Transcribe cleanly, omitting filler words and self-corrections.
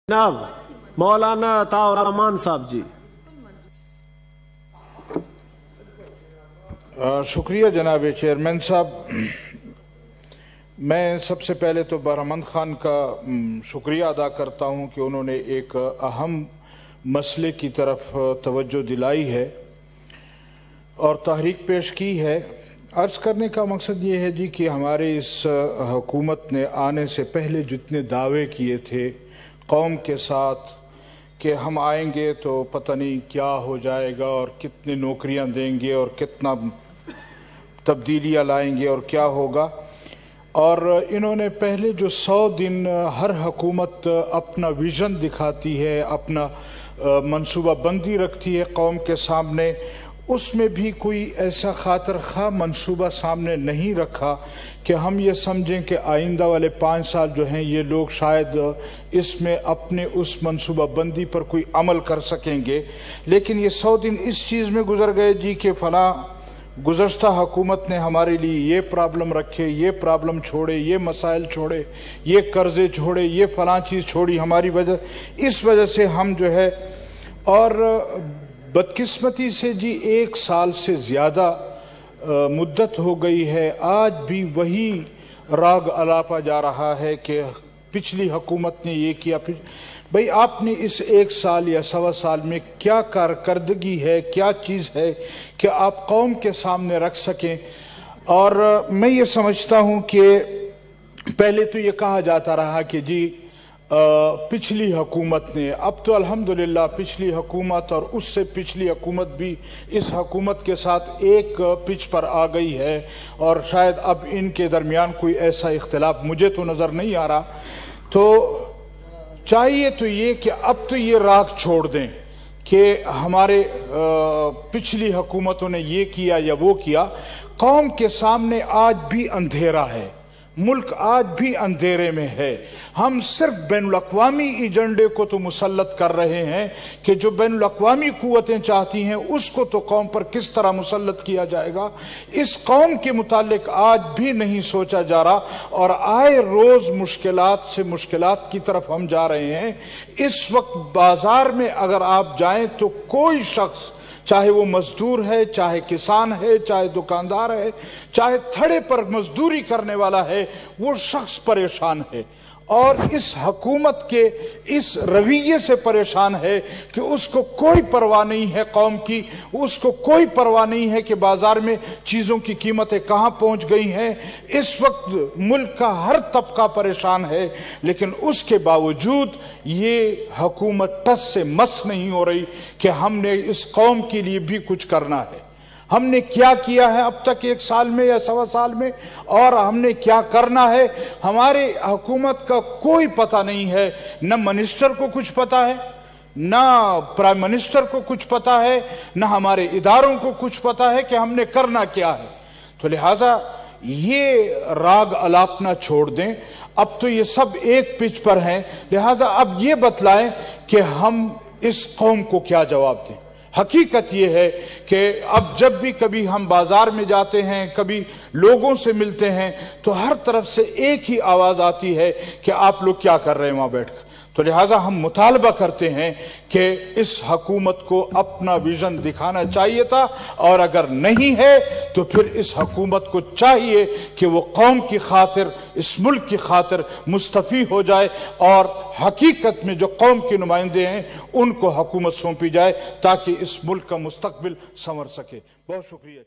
जनाब मौलाना ताउर रहमान साहब जी। शुक्रिया जनाब चेयरमैन साहब। मैं सबसे पहले तो बरहमंद खान का शुक्रिया अदा करता हूं कि उन्होंने एक अहम मसले की तरफ तवज्जो दिलाई है और तहरीक पेश की है। अर्ज़ करने का मकसद ये है जी कि हमारे इस हुकूमत ने आने से पहले जितने दावे किए थे कौम के साथ कि हम आएंगे तो पता नहीं क्या हो जाएगा और कितनी नौकरियां देंगे और कितना तब्दीलियां लाएंगे और क्या होगा, और इन्होंने पहले जो 100 दिन हर हुकूमत अपना विज़न दिखाती है, अपना मंसूबा बंदी रखती है कौम के सामने, उसमें भी कोई ऐसा खातिर खा मंसूबा सामने नहीं रखा कि हम ये समझें कि आइंदा वाले 5 साल जो हैं ये लोग शायद इसमें अपने उस मंसूबा बंदी पर कोई अमल कर सकेंगे। लेकिन ये 100 दिन इस चीज़ में गुजर गए जी कि फला गुज़श्ता हुकूमत ने हमारे लिए ये प्रॉब्लम रखे, ये प्रॉब्लम छोड़े, ये मसाइल छोड़े, ये कर्जे छोड़े, ये फलां चीज़ छोड़ी हमारी वजह, इस वजह से हम जो है, और बदकिस्मती से जी 1 साल से ज़्यादा मुद्दत हो गई है, आज भी वही राग अलापा जा रहा है कि पिछली हुकूमत ने ये किया। भाई आपने इस 1 साल या 1.25 साल में क्या कारकर्दगी है, क्या चीज़ है कि आप कौम के सामने रख सकें। और मैं ये समझता हूँ कि पहले तो ये कहा जाता रहा कि जी पिछली हुकूमत ने, अब तो अल्हम्दुलिल्लाह पिछली हुकूमत और उससे पिछली हुकूमत भी इस हुकूमत के साथ एक पिच पर आ गई है और शायद अब इनके दरमियान कोई ऐसा इख्तिलाफ मुझे तो नज़र नहीं आ रहा। तो चाहिए तो ये कि अब तो ये राग छोड़ दें कि हमारे पिछली हुकूमतों ने ये किया या वो किया। कौम के सामने आज भी अंधेरा है, मुल्क आज भी अंधेरे में है। हम सिर्फ बैनुल-अक़वामी एजेंडे को तो मुसल्लत कर रहे हैं कि जो बैनुल-अक़वामी कुव्वतें चाहती हैं उसको तो कौम पर किस तरह मुसल्लत किया जाएगा, इस कौम के मुतालिक आज भी नहीं सोचा जा रहा। और आए रोज मुश्किलात से मुश्किलात की तरफ हम जा रहे हैं। इस वक्त बाजार में अगर आप जाएं तो कोई शख्स, चाहे वो मजदूर है, चाहे किसान है, चाहे दुकानदार है, चाहे थड़े पर मजदूरी करने वाला है, वो शख्स परेशान है और इस हुकूमत के इस रवैये से परेशान है कि उसको कोई परवाह नहीं है कौम की, उसको कोई परवाह नहीं है कि बाजार में चीज़ों की कीमतें कहाँ पहुँच गई हैं। इस वक्त मुल्क का हर तबका परेशान है, लेकिन उसके बावजूद ये हुकूमत टस से मस नहीं हो रही कि हमने इस कौम के लिए भी कुछ करना है। हमने क्या किया है अब तक 1 साल में या 1.25 साल में, और हमने क्या करना है, हमारे हुकूमत का कोई पता नहीं है। न मिनिस्टर को कुछ पता है, न प्राइम मिनिस्टर को कुछ पता है, न हमारे इदारों को कुछ पता है कि हमने करना क्या है। तो लिहाजा ये राग अलापना छोड़ दें। अब तो ये सब एक पिच पर हैं, लिहाजा अब ये बतलाएं कि हम इस कौम को क्या जवाब दें। हकीकत यह है कि अब जब भी कभी हम बाजार में जाते हैं, कभी लोगों से मिलते हैं, तो हर तरफ से एक ही आवाज आती है कि आप लोग क्या कर रहे हैं वहां बैठकर। तो लिहाजा हम मुतालबा करते हैं कि इस हुकूमत को अपना विजन दिखाना चाहिए था, और अगर नहीं है तो फिर इस हुकूमत को चाहिए कि वो कौम की खातिर, इस मुल्क की खातिर मुस्तफ़ी हो जाए और हकीकत में जो कौम के नुमाइंदे हैं उनको हुकूमत सौंपी जाए ताकि इस मुल्क का मुस्तकबिल संवर सके। बहुत शुक्रिया।